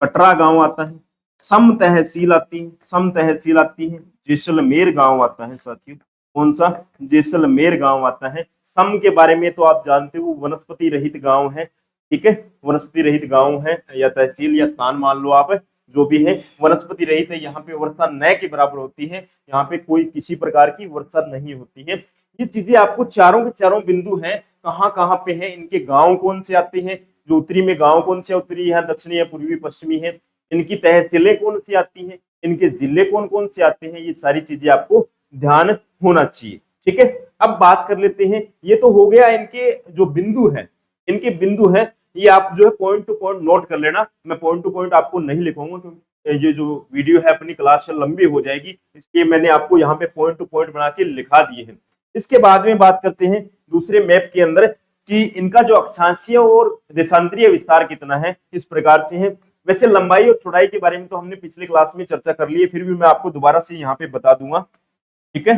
कटरा गांव आता है। सम तहसील आती है, सम तहसील आती है, जैसलमेर गांव आता है साथियों। कौन सा, जैसलमेर गांव आता है। सम के बारे में तो आप जानते हो वनस्पति रहित गांव है। ठीक है, वनस्पति रहित गांव है या तहसील या स्थान मान लो आप, जो भी है वनस्पति रहित है। यहाँ पे वर्षा न के बराबर होती है, यहाँ पे कोई किसी प्रकार की वर्षा नहीं होती है। ये चीजें आपको चारों के चारों बिंदु है कहाँ कहाँ पे है, इनके गांव कौन से आते हैं, जो उत्तरी में गांव कौन से, उत्तरी है, दक्षिणी है, पूर्वी पश्चिमी है, इनकी तहसीलें कौन सी आती हैं, इनके जिले कौन कौन से आते हैं, ये सारी चीजें आपको ध्यान होना चाहिए। ठीक है, अब बात कर लेते हैं, ये तो हो गया इनके जो बिंदु है, इनके बिंदु है, ये आप जो है पॉइंट टू पॉइंट नोट कर लेना। मैं पॉइंट टू पॉइंट आपको नहीं लिखूंगा क्योंकि ये जो वीडियो है अपनी क्लास लंबी हो जाएगी, इसलिए मैंने आपको यहाँ पे पॉइंट टू पॉइंट बना के लिखा दिए हैं। इसके बाद में बात करते हैं दूसरे मैप के अंदर कि इनका जो अक्षांशीय और देशांतरीय विस्तार कितना है, इस प्रकार से है। वैसे लंबाई और चौड़ाई के बारे में तो हमने पिछले क्लास में चर्चा कर ली है, फिर भी मैं आपको दोबारा से यहाँ पे बता दूंगा। ठीक है,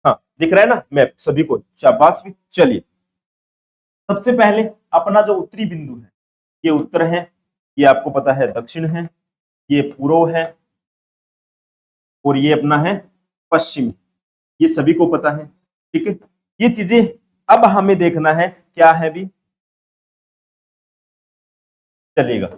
हाँ दिख रहा है ना मैप सभी को, शाबाश भी। चलिए सबसे पहले अपना जो उत्तरी बिंदु है, ये उत्तर है, ये आपको पता है दक्षिण है, ये पूर्व है और ये अपना है पश्चिम, ये सभी को पता है। ठीक है, ये चीजें अब हमें देखना है क्या है भी, चलेगा।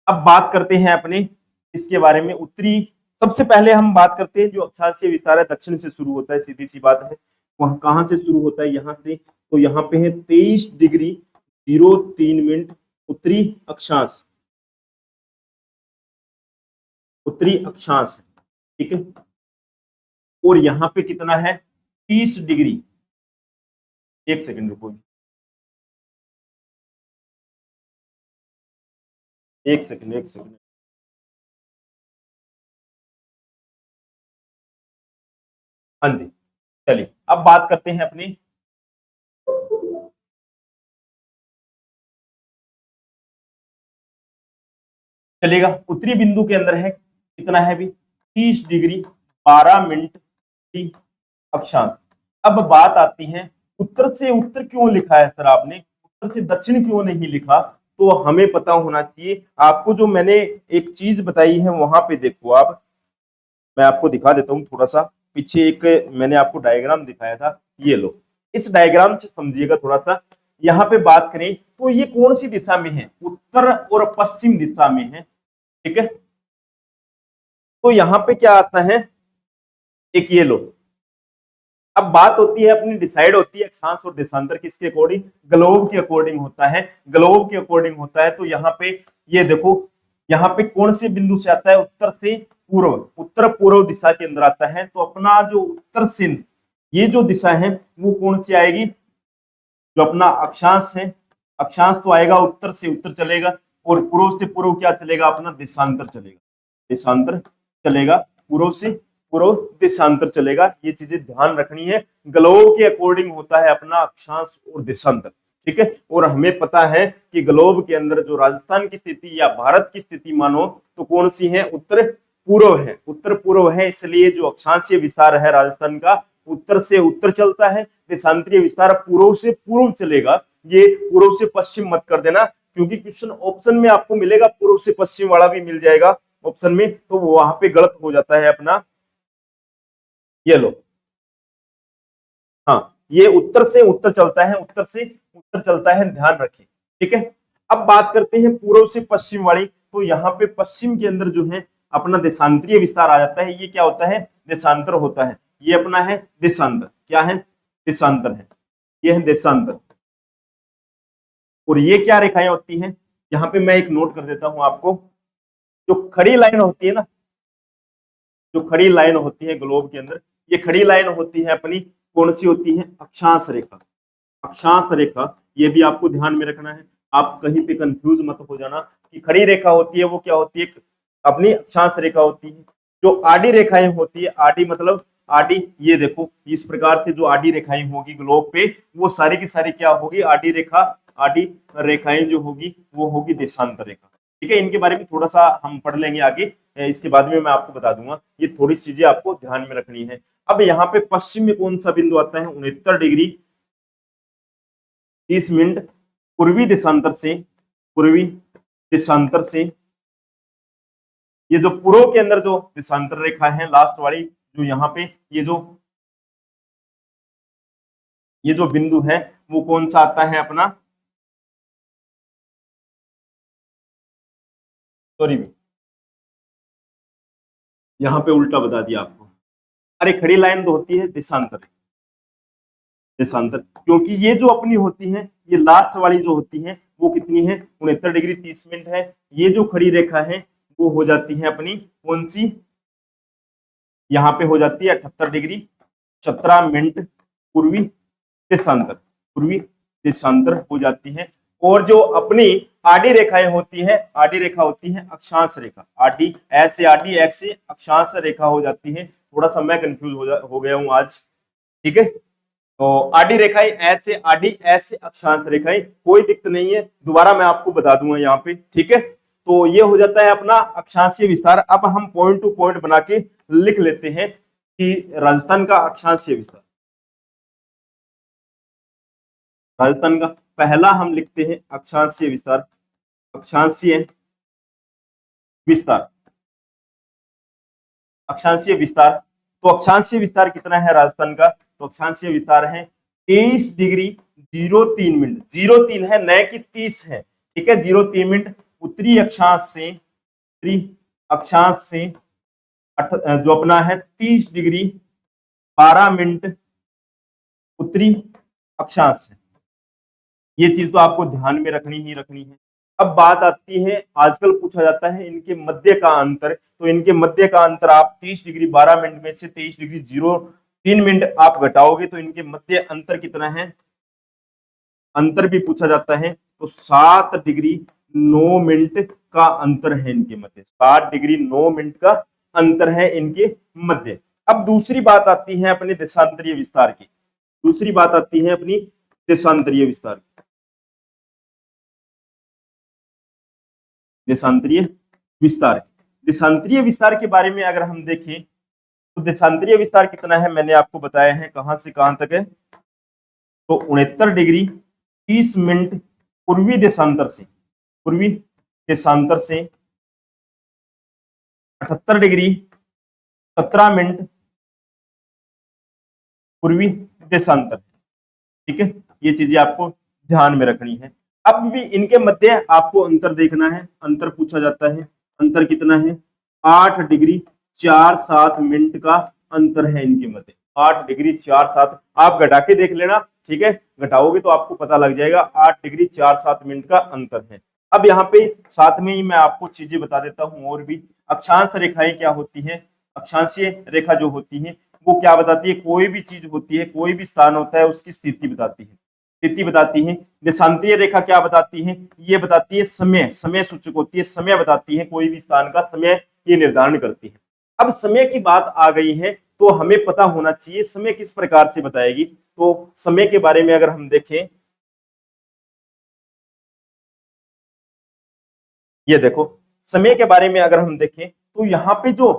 अब बात करते हैं अपने इसके बारे में उत्तरी, सबसे पहले हम बात करते हैं जो अक्षांशीय विस्तार है दक्षिण से शुरू होता है, सीधी सी बात है। वहां कहां से शुरू होता है, यहां से, तो यहाँ पे है 23 डिग्री 03 मिनट उत्तरी अक्षांश, उत्तरी अक्षांश है। ठीक है, और यहाँ पे कितना है 30 डिग्री, एक सेकंड रुको, एक सेकंड, एक सेकंड। हाँ जी, चलिए अब बात करते हैं अपनी, चलेगा। उत्तरी बिंदु के अंदर है कितना है भी 30 डिग्री 12 मिनट अक्षांश। अब बात आती है उत्तर से उत्तर क्यों लिखा है सर आपने, उत्तर से दक्षिण क्यों नहीं लिखा, तो हमें पता होना चाहिए। आपको जो मैंने एक चीज बताई है वहां पे देखो आप, मैं आपको दिखा देता हूँ थोड़ा सा, पीछे एक मैंने आपको डायग्राम दिखाया था, ये लो, इस डायग्राम से समझिएगा थोड़ा सा। यहाँ पे बात करें तो ये कौन सी दिशा में है, उत्तर और पश्चिम दिशा में है। ठीक है, तो यहाँ पे क्या आता है, एक ये लो। अब बात होती है अपनी, डिसाइड होती है अक्षांश और देशांतर किसके अकॉर्डिंग, ग्लोब के अकॉर्डिंग होता है, ग्लोब के अकॉर्डिंग होता है। तो यहाँ पे ये देखो, यहाँ पे कौन से बिंदु से आता है, उत्तर से पूर्व, उत्तर पूर्व दिशा के अंदर आता है। तो अपना जो उत्तर सिंध, ये जो दिशा है वो कौन सी आएगी, जो अपना अक्षांश है, अक्षांश तो आएगा उत्तर से उत्तर चलेगा, और पूर्व से पूर्व क्या चलेगा, अपना देशांतर चलेगा, देशांतर चलेगा, पूर्व से पूर्व देशांतर चलेगा। ये चीजें ध्यान रखनी है, ग्लोब के अकॉर्डिंग होता है अपना अक्षांश और देशांतर। ठीक है। और हमें पता है कि ग्लोब के अंदर जो राजस्थान की स्थिति या भारत की स्थिति मानो तो कौन सी है, उत्तर पूर्व है, उत्तर पूर्व है। इसलिए जो अक्षांशीय विस्तार है राजस्थान का उत्तर से उत्तर चलता है, देशांतरीय विस्तार पूर्व से पूर्व चलेगा। ये पूर्व से पश्चिम मत कर देना, क्योंकि क्वेश्चन ऑप्शन में आपको मिलेगा पूर्व से पश्चिम वाला भी मिल जाएगा ऑप्शन में, तो वहां पे गलत हो जाता है अपना। ये लो, हाँ, ये उत्तर से उत्तर चलता है, उत्तर से उत्तर चलता है, ध्यान रखें, ठीक है। अब बात करते हैं पूर्व से पश्चिम वाली, तो यहाँ पे पश्चिम के अंदर जो है अपना देशांतरीय विस्तार आ जाता है। ये क्या होता है, देशांतर होता है। ये अपना है देशांतर, क्या है, देशांतर है, ये है देशांतर। और ये क्या रेखाएं होती हैं, यहाँ पे मैं एक नोट कर देता हूं आपको, जो खड़ी लाइन होती है ना, जो खड़ी लाइन होती है ग्लोब के अंदर, ये खड़ी लाइन होती है अपनी, कौन सी होती है, अक्षांश रेखा। अक्षांश रेखा, ये भी आपको ध्यान में रखना है, आप कहीं पे कंफ्यूज मत हो जाना कि खड़ी रेखा होती है वो क्या होती है, अपनी अक्षांश रेखा होती है। जो आडी रेखाएं होती है, आडी मतलब आडी, ये देखो इस प्रकार से जो आडी रेखाएं होगी ग्लोब पे, वो सारी की सारी क्या होगी, आडी रेखा, आडी रेखाएं जो होगी वो होगी देशांतर रेखा, ठीक है। इनके बारे में थोड़ा सा हम पढ़ लेंगे आगे, इसके बाद में मैं आपको बता दूंगा, ये थोड़ी चीजें आपको ध्यान में रखनी है। अब यहाँ पे पश्चिम में कौन सा बिंदु आता है, 69 डिग्री 30 मिनट पूर्वी देशांतर से, पूर्वी देशांतर से, ये जो पूर्व के अंदर जो देशांतर रेखा है लास्ट वाली, जो यहाँ पे ये जो बिंदु है वो कौन सा आता है अपना, सॉरी यहाँ पे उल्टा बता दिया आपको, अरे खड़ी लाइन तो होती है देशांतर, देशांतर, क्योंकि ये जो अपनी होती है, ये लास्ट वाली जो होती है वो कितनी है, 69 डिग्री 30 मिनट है। ये जो खड़ी रेखा है वो हो जाती है अपनी कौन सी, यहाँ पे हो जाती है 78 डिग्री 17 मिनट पूर्वी देशांतर, पूर्वी देशांतर हो जाती है। और जो अपनी आडी रेखाएं होती है, आडी रेखा होती है अक्षांश रेखा, आडी ऐसे आडी ऐसे अक्षांश रेखा हो जाती है। थोड़ा सा मैं कंफ्यूज हो गया हूं आज, ठीक है। तो आडी रेखाएं ऐसे, आडी ऐसे अक्षांश रेखाएं, कोई दिक्कत नहीं है, दोबारा मैं आपको बता दूंगा यहाँ पे, ठीक है। तो ये हो जाता है अपना अक्षांशीय विस्तार। अब हम पॉइंट टू पॉइंट बना के लिख लेते हैं कि राजस्थान का अक्षांशीय विस्तार, राजस्थान का पहला हम लिखते हैं अक्षांशीय विस्तार, अक्षांशीय विस्तार, अक्षांशीय विस्तार। तो अक्षांशीय विस्तार कितना है राजस्थान का, तो अक्षांशीय विस्तार है 23 डिग्री 03 मिनट, 03 है न कि 30 है, ठीक है, 03 मिनट उत्तरी अक्षांश से, उत्तरी अक्षांश से जो अपना है 30 डिग्री 12 मिनट उत्तरी अक्षांश है। ये चीज तो आपको ध्यान में रखनी ही रखनी है। अब बात आती है, आजकल पूछा जाता है इनके मध्य का अंतर, तो इनके मध्य का अंतर आप 30 डिग्री 12 मिनट में से 23 डिग्री 03 मिनट आप घटाओगे तो इनके मध्य अंतर कितना है, अंतर भी पूछा जाता है, तो 7 डिग्री 9 मिनट का अंतर है इनके मध्य, 7 डिग्री 9 मिनट का अंतर है इनके मध्य। अब दूसरी बात आती है अपने देशांतरीय विस्तार की, दूसरी बात आती है अपनी देशांतरीय विस्तार, देशांतरीय विस्तार। देशांतरीय विस्तार के बारे में अगर हम देखें तो देशांतरीय विस्तार कितना है, मैंने आपको बताया है कहां से कहां तक है, तो 69 डिग्री 30 मिनट पूर्वी देशांतर से, पूर्वी देशांतर से 78 डिग्री 17 मिनट पूर्वी देशांतर, ठीक है। ये चीजें आपको ध्यान में रखनी है। अब भी इनके मध्य आपको अंतर देखना है, अंतर पूछा जाता है, अंतर कितना है, 8 डिग्री 47 मिनट का अंतर है इनके मध्य, 8 डिग्री 47, आप घटा के देख लेना, ठीक है, घटाओगे तो आपको पता लग जाएगा, 8 डिग्री 47 मिनट का अंतर है। अब यहाँ पे साथ में ही मैं आपको चीजें बता देता हूँ और भी, अक्षांश रेखाएं क्या होती है, अक्षांशीय रेखा जो होती है वो क्या बताती है, कोई भी चीज होती है, कोई भी स्थान होता है उसकी स्थिति बताती है, स्थिति बताती है। देशांतरीय रेखा क्या बताती है, ये बताती है समय, समय सूचक होती है, समय बताती है, कोई भी स्थान का समय ये निर्धारण करती है। अब समय की बात आ गई है तो हमें पता होना चाहिए समय किस प्रकार से बताएगी। तो समय के बारे में अगर हम देखें ये देखो समय के बारे में अगर हम देखें तो यहाँ पे जो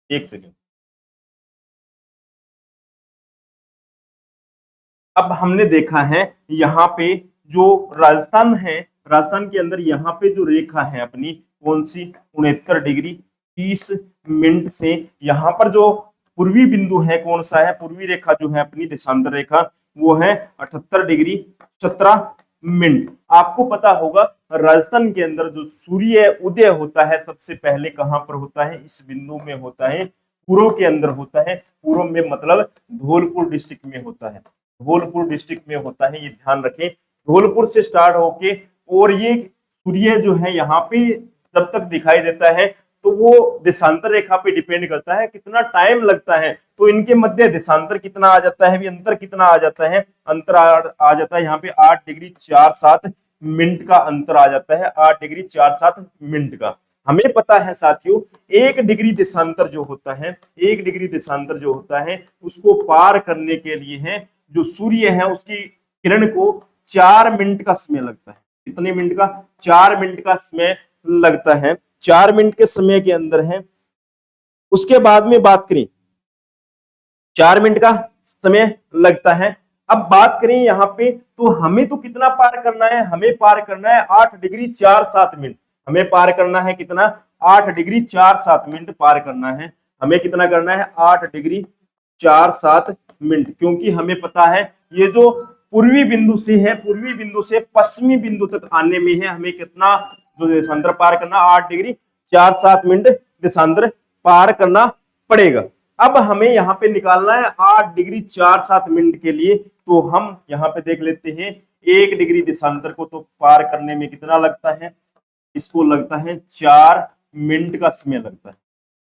एक सेकेंड, अब हमने देखा है यहाँ पे जो राजस्थान है, राजस्थान के अंदर यहाँ पे जो रेखा है अपनी कौन सी 69 डिग्री 30 मिनट से यहाँ पर जो पूर्वी बिंदु है कौन सा है, पूर्वी रेखा जो है अपनी देशांतर रेखा वो है 78 डिग्री 17 मिनट। आपको पता होगा राजस्थान के अंदर जो सूर्य उदय होता है सबसे पहले कहां पर होता है, इस बिंदु में होता है, पूर्व के अंदर होता है, पूर्व में मतलब धौलपुर डिस्ट्रिक्ट में होता है, धौलपुर डिस्ट्रिक्ट में होता है, ये ध्यान रखें। धौलपुर से स्टार्ट होके और ये सूर्य जो है यहाँ पे जब तक दिखाई देता है तो वो देशांतर रेखा पे डिपेंड करता है कितना टाइम लगता है, तो इनके मध्य देशांतर कितना आ जाता है, अंतर कितना आ जाता है, अंतर आ जाता है यहाँ पे 8 डिग्री 47 मिनट का अंतर आ जाता है, 8 डिग्री 47 मिनट का। हमें पता है साथियों 1 डिग्री देशांतर जो होता है, 1 डिग्री देशांतर जो होता है उसको पार करने के लिए है जो सूर्य है उसकी किरण को 4 मिनट का समय लगता है। कितने मिनट का? 4 मिनट का समय लगता है। 4 मिनट के समय के अंदर है। उसके बाद में बात करें 4 मिनट का समय लगता है। अब बात करें यहाँ पे तो हमें तो कितना पार करना है, हमें पार करना है 8 डिग्री 47 मिनट। हमें पार करना है कितना? 8 डिग्री 47 मिनट पार करना है। हमें कितना करना है? 8 डिग्री 47 मिनट, क्योंकि हमें पता है ये जो पूर्वी बिंदु से है, पूर्वी बिंदु से पश्चिमी बिंदु तक आने में है हमें कितना जो देशांतर पार करना, 8 डिग्री 47 मिनट देशांतर पार करना पड़ेगा। अब हमें यहाँ पे निकालना है 8 डिग्री 47 मिनट के लिए, तो हम यहाँ पे देख लेते हैं 1 डिग्री देशांतर को तो पार करने में कितना लगता है, इसको लगता है 4 मिनट का समय लगता है।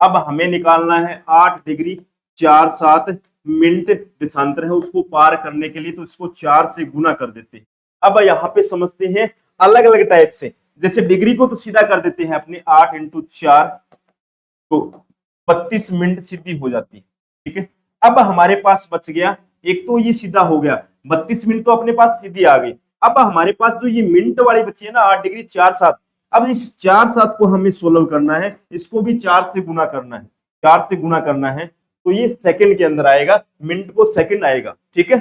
अब हमें निकालना है 8 डिग्री 47 मिनट देशांतर है उसको पार करने के लिए, तो इसको 4 से गुना कर देते हैं। अब यहाँ पे समझते हैं अलग अलग टाइप से, जैसे डिग्री को तो सीधा कर देते हैं अपने 8 × 4 तो 32 मिनट सीधी हो जाती है। ठीक है, अब हमारे पास बच गया एक तो ये सीधा हो गया, 32 मिनट तो अपने पास सीधी आ गई। अब हमारे पास जो ये मिनट वाली बची है ना 8 डिग्री 47, अब इस 4/7 को हमें सोल्व करना है, इसको भी 4 से गुना करना है, 4 से गुना करना है तो ये सेकंड के अंदर आएगा, मिनट को सेकंड आएगा। ठीक है,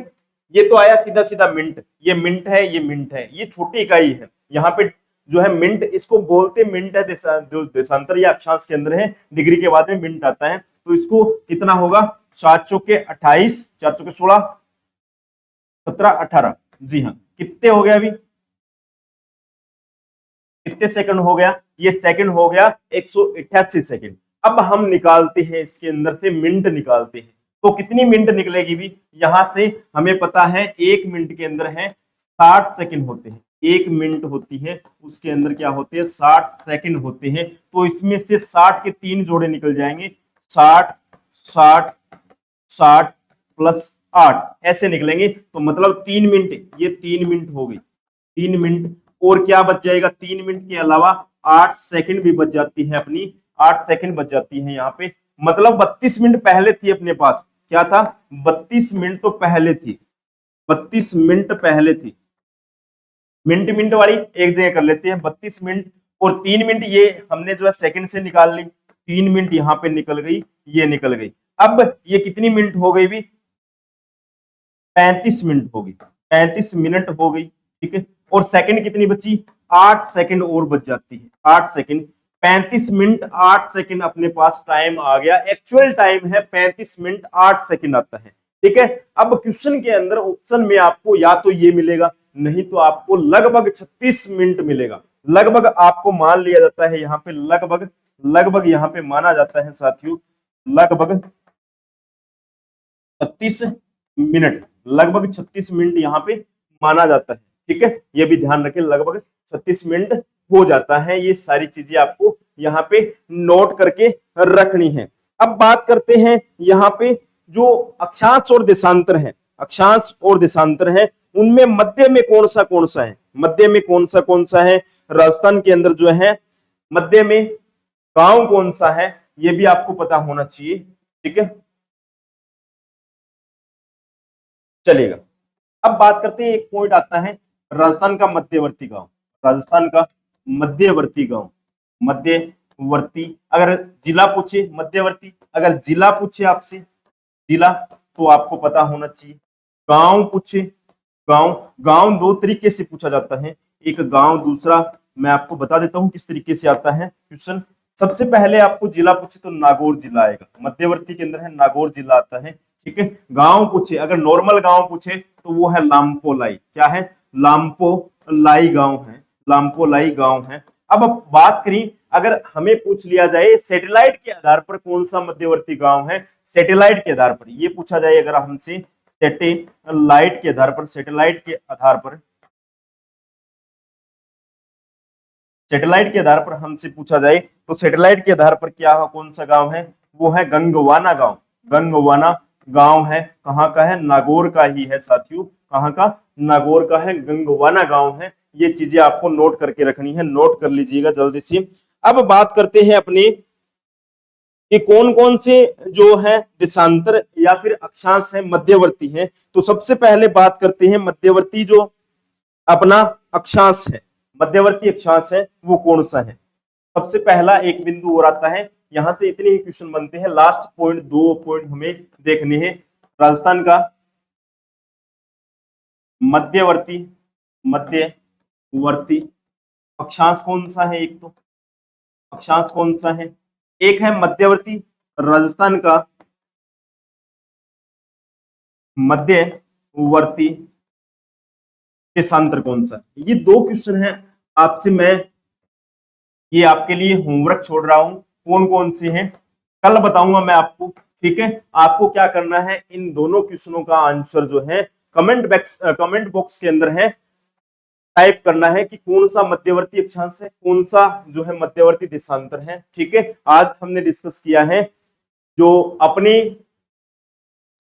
ये तो आया सीधा सीधा मिनट, ये मिनट है, ये मिनट है, ये छोटी इकाई है। यहाँ पे जो है मिनट, इसको बोलते मिनट है, जो देशांतर या अक्षांश के अंदर है, डिग्री के बाद में मिनट आता है, तो इसको कितना होगा 7 चौके 28, 4 चौके 16, 17, 18, जी हाँ, कितने हो गया अभी, कितने सेकंड हो गया, ये सेकंड हो गया 188 सेकंड। अब हम निकालते हैं इसके अंदर से मिनट निकालते हैं, तो कितनी मिनट निकलेगी भी, यहां से हमें पता है 1 मिनट के अंदर है 60 सेकंड होते हैं, 1 मिनट होती है उसके अंदर क्या होते हैं 60 सेकंड होते हैं, तो इसमें से 60 के 3 जोड़े निकल जाएंगे, 60 60 60 प्लस 8 ऐसे निकलेंगे, तो मतलब 3 मिनट, ये 3 मिनट हो गई, 3 मिनट और क्या बच जाएगा, 3 मिनट के अलावा 8 सेकंड भी बच जाती है अपनी, 8 सेकंड बच जाती है यहाँ पे, मतलब 32 मिनट पहले थी अपने पास, क्या था 32 मिनट तो पहले थी, 32 मिनट पहले थी। मिनट मिनट वाली एक जगह कर लेते हैं, 32 मिनट और 3 मिनट ये हमने जो है सेकंड से निकाल ली, 3 मिनट यहाँ पे निकल गई, ये निकल गई। अब ये कितनी मिनट हो गई भी, 35 मिनट हो गई, 35 मिनट हो गई। ठीक है, और सेकंड कितनी बची, 8 सेकंड और बच जाती है, 8 सेकंड, 35 मिनट 8 सेकंड अपने पास टाइम आ गया, एक्चुअल टाइम है 35 मिनट 8 सेकंड आता है। ठीक है, अब क्वेश्चन के अंदर ऑप्शन में आपको या तो ये मिलेगा, नहीं तो आपको लगभग 36 मिनट मिलेगा, लगभग आपको मान लिया जाता है यहाँ पे, लगभग लगभग यहाँ पे माना जाता है साथियों, लगभग 36 मिनट, लगभग 36 मिनट यहाँ पे माना जाता है। ठीक है, ये भी ध्यान रखें, लगभग 36 मिनट हो जाता है। ये सारी चीजें आपको यहाँ पे नोट करके रखनी है। अब बात करते हैं यहाँ पे जो अक्षांश और देशांतर है, अक्षांश और देशांतर है, उनमें मध्य में कौन सा है, मध्य में कौन सा है, राजस्थान के अंदर जो है मध्य में गांव कौन सा है, ये भी आपको पता होना चाहिए। ठीक है, चलेगा। अब बात करते हैं, एक पॉइंट आता है राजस्थान का मध्यवर्ती गांव। राजस्थान का मध्यवर्ती गांव, मध्यवर्ती, अगर जिला पूछे मध्यवर्ती, अगर जिला पूछे आपसे जिला, तो आपको पता होना चाहिए। गांव पूछे, गांव, गांव दो तरीके से पूछा जाता है, एक गांव, दूसरा मैं आपको बता देता हूं किस तरीके से आता है क्वेश्चन। सबसे पहले आपको जिला पूछे तो नागौर जिला आएगा, मध्यवर्ती के अंदर है नागौर जिला आता है। ठीक है, गांव पूछे, अगर नॉर्मल गांव पूछे तो वो है लामपोलाई। क्या है? लामपोलाई गांव है, लामपोलाई गांव है। अब बात करें, अगर हमें पूछ लिया जाए सैटेलाइट के आधार पर कौन सा मध्यवर्ती गांव है, सैटेलाइट के आधार पर ये पूछा जाए अगर हमसे, सैटेलाइट के आधार पर, सैटेलाइट के आधार पर, सैटेलाइट के आधार पर हमसे पूछा जाए तो सैटेलाइट के आधार पर क्या कौन सा गांव है, वो है गंगवाना गांव। गंगवाना गांव है, कहाँ का है? नागौर का ही है साथियों। कहाँ का? नागौर का है, गंगवाना गांव है। ये चीजें आपको नोट करके रखनी है, नोट कर लीजिएगा जल्दी से। अब बात करते हैं अपने कि कौन कौन से जो है देशांतर या फिर अक्षांश है मध्यवर्ती है। तो सबसे पहले बात करते हैं मध्यवर्ती जो अपना अक्षांश है, मध्यवर्ती अक्षांश है वो कौन सा है। सबसे पहला एक बिंदु और आता है, यहां से इतने ही क्वेश्चन बनते हैं। लास्ट पॉइंट, दो पॉइंट हमें देखने हैं। राजस्थान का मध्यवर्ती, मध्यवर्ती अक्षांश कौन सा है? एक तो अक्षांश कौन सा है, एक है मध्यवर्ती राजस्थान का मध्यवर्ती देशांतर कौन सा? ये दो क्वेश्चन है आपसे, मैं ये आपके लिए होमवर्क छोड़ रहा हूं, कौन कौन से हैं कल बताऊंगा मैं आपको। ठीक है, आपको क्या करना है, इन दोनों क्वेश्चनों का आंसर जो है कमेंट बॉक्स के अंदर है टाइप करना है कि कौन सा मध्यवर्ती अक्षांश है, कौन सा जो है मध्यवर्ती देशांतर है। ठीक है, आज हमने डिस्कस किया है जो अपनी,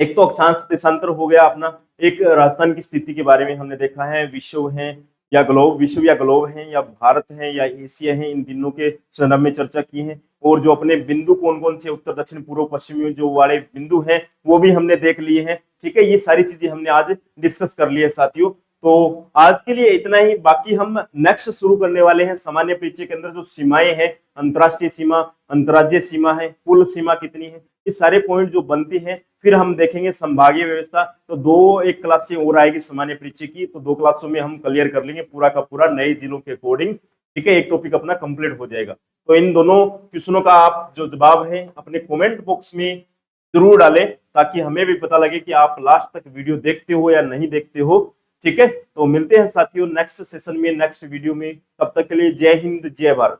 एक तो अक्षांश देशांतर हो गया अपना, एक राजस्थान की स्थिति के बारे में हमने देखा है, विश्व है या ग्लोब, विश्व या ग्लोब है या भारत है या एशिया है, इन तीनों के संदर्भ में चर्चा की है। और जो अपने बिंदु कौन कौन से उत्तर दक्षिण पूर्व पश्चिमी जो वाले बिंदु हैं वो भी हमने देख लिए हैं। ठीक है, ये सारी चीजें हमने आज डिस्कस कर ली है साथियों। तो आज के लिए इतना ही, बाकी हम नेक्स्ट शुरू करने वाले हैं सामान्य परिचय के अंदर जो सीमाएं हैं, अंतरराष्ट्रीय सीमा, अंतर्राज्यीय सीमा है, कुल सीमा कितनी है, ये सारे पॉइंट जो बनते हैं। फिर हम देखेंगे संभागीय व्यवस्था, तो दो एक क्लास से और आएगी सामान्य परिचय की, तो दो क्लासों में हम क्लियर कर लेंगे पूरा का पूरा नए जिलों के अकॉर्डिंग। ठीक है, एक टॉपिक अपना कंप्लीट हो जाएगा। तो इन दोनों क्वेश्चनों का आप जो जवाब है अपने कमेंट बॉक्स में जरूर डालें, ताकि हमें भी पता लगे कि आप लास्ट तक वीडियो देखते हो या नहीं देखते हो। ठीक है, तो मिलते हैं साथियों नेक्स्ट सेशन में, नेक्स्ट वीडियो में। तब तक के लिए जय हिंद, जय भारत।